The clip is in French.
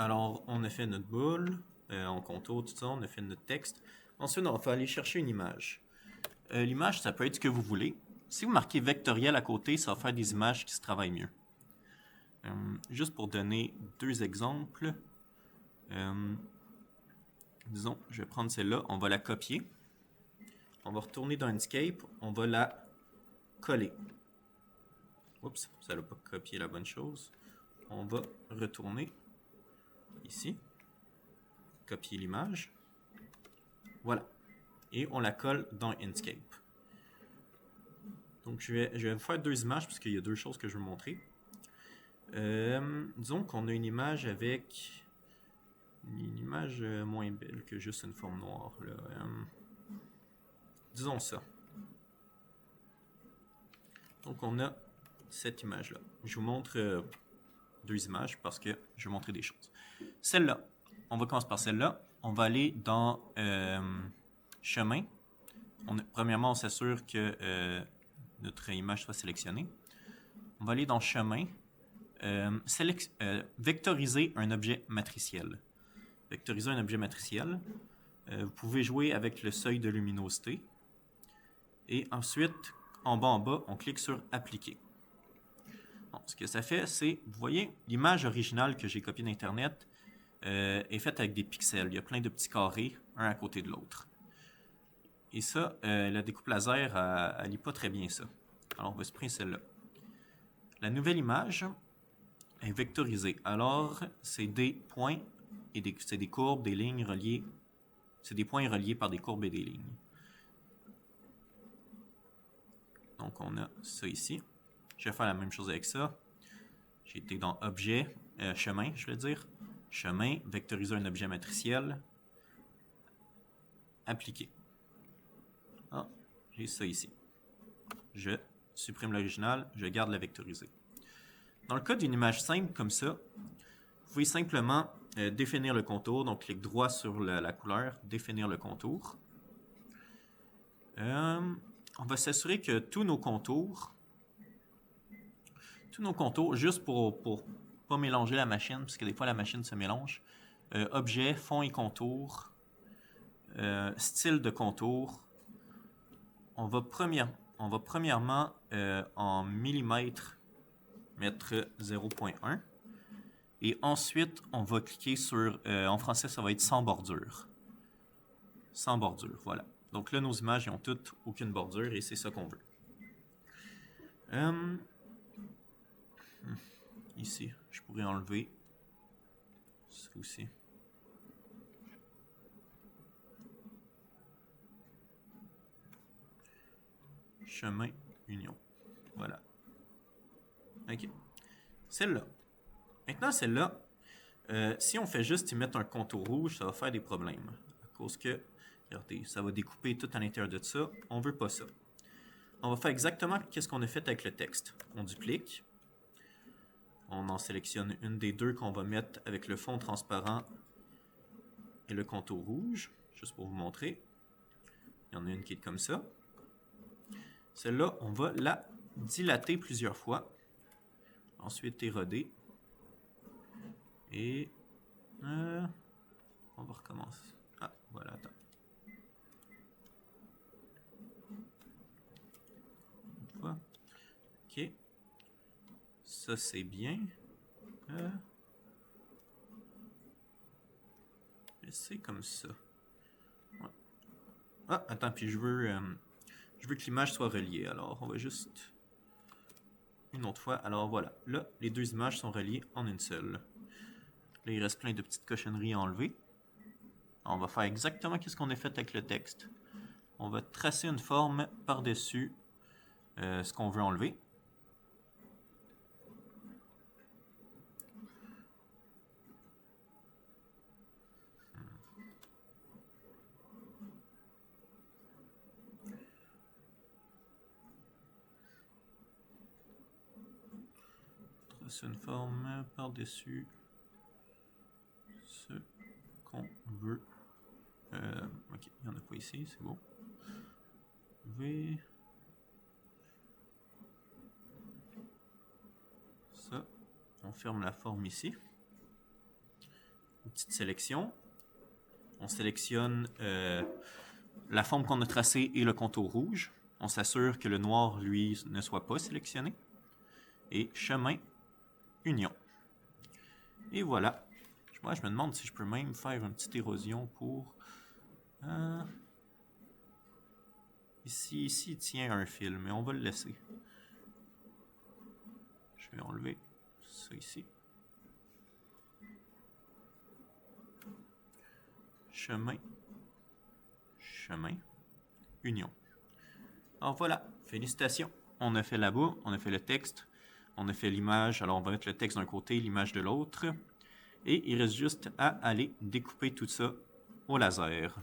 Alors, on a fait notre boule, en contour, tout ça, on a fait notre texte. Ensuite, on va aller chercher une image. L'image, ça peut être ce que vous voulez. Si vous marquez vectoriel à côté, ça va faire des images qui se travaillent mieux. Juste pour donner deux exemples, disons, je vais prendre celle-là, on va la copier. On va retourner dans Inkscape, on va la coller. Oups, ça n'a pas copié la bonne chose. On va retourner ici, copier l'image. Voilà. Et on la colle dans Inkscape. Donc, je vais faire deux images parce qu'il y a deux choses que je veux montrer. Disons qu'on a une image avec une image moins belle que juste une forme noire. Là. Disons ça. Donc, on a cette image-là. Je vous montre deux images parce que je vais montrer des choses. Celle-là, on va commencer par celle-là. On va aller dans chemin. Premièrement, on s'assure que notre image soit sélectionnée. On va aller dans chemin. Vectoriser un objet matriciel. Vectoriser un objet matriciel. Vous pouvez jouer avec le seuil de luminosité. Et ensuite, en bas, on clique sur Appliquer. Bon, ce que ça fait, c'est, vous voyez, l'image originale que j'ai copiée d'Internet est faite avec des pixels. Il y a plein de petits carrés, un à côté de l'autre. Et ça, la découpe laser, elle lit pas très bien ça. Alors, on va supprimer celle-là. La nouvelle image est vectorisée. Alors, c'est des points et c'est des courbes, des lignes reliées. C'est des points reliés par des courbes et des lignes. Donc, on a ça ici. Je vais faire la même chose avec ça. J'ai été dans Objet, chemin, je veux dire. Chemin, vectoriser un objet matriciel. Appliquer. Ah, j'ai ça ici. Je supprime l'original, je garde la vectorisée. Dans le cas d'une image simple comme ça, vous pouvez simplement définir le contour. Donc, clic droit sur la couleur, définir le contour. On va s'assurer que tous nos contours, juste pour pas mélanger la machine, parce que des fois la machine se mélange, objet, fond et contour, style de contour, on va premièrement en millimètres mettre 0.1 et ensuite on va cliquer sur, en français ça va être sans bordure. Sans bordure, voilà. Donc là nos images n'ont toutes aucune bordure et c'est ça qu'on veut. Ici, je pourrais enlever ça aussi. Chemin, union. Voilà. OK. Celle-là. Maintenant, celle-là, si on fait juste y mettre un contour rouge, ça va faire des problèmes. À cause que, regardez, ça va découper tout à l'intérieur de ça. On ne veut pas ça. On va faire exactement ce qu'on a fait avec le texte. On duplique. On en sélectionne une des deux qu'on va mettre avec le fond transparent et le contour rouge, juste pour vous montrer. Il y en a une qui est comme ça. Celle-là, on va la dilater plusieurs fois. Ensuite, éroder. Et on va recommencer. Ah, voilà, attends. Une fois. OK. Ça, c'est bien. C'est comme ça. Ouais. Ah, attends, puis je veux que l'image soit reliée. Alors, on va juste une autre fois. Alors, voilà. Là, les deux images sont reliées en une seule. Là, il reste plein de petites cochonneries à enlever. On va faire exactement ce qu'on a fait avec le texte. On va tracer une forme par-dessus ce qu'on veut enlever. Tracer une forme par-dessus ce qu'on veut. Ok, il n'y en a pas ici, c'est bon. V. Ça, on ferme la forme ici. une petite sélection. On sélectionne la forme qu'on a tracée et le contour rouge. On s'assure que le noir, lui, ne soit pas sélectionné. Et chemin, union. Et voilà. Moi, je me demande si je peux même faire une petite érosion pour... Ici, il tient un fil, mais on va le laisser. Je vais enlever ça ici. Chemin, chemin, union. Alors voilà, félicitations. On a fait là-bas, on a fait le texte, on a fait l'image. Alors on va mettre le texte d'un côté, l'image de l'autre. Et il reste juste à aller découper tout ça au laser.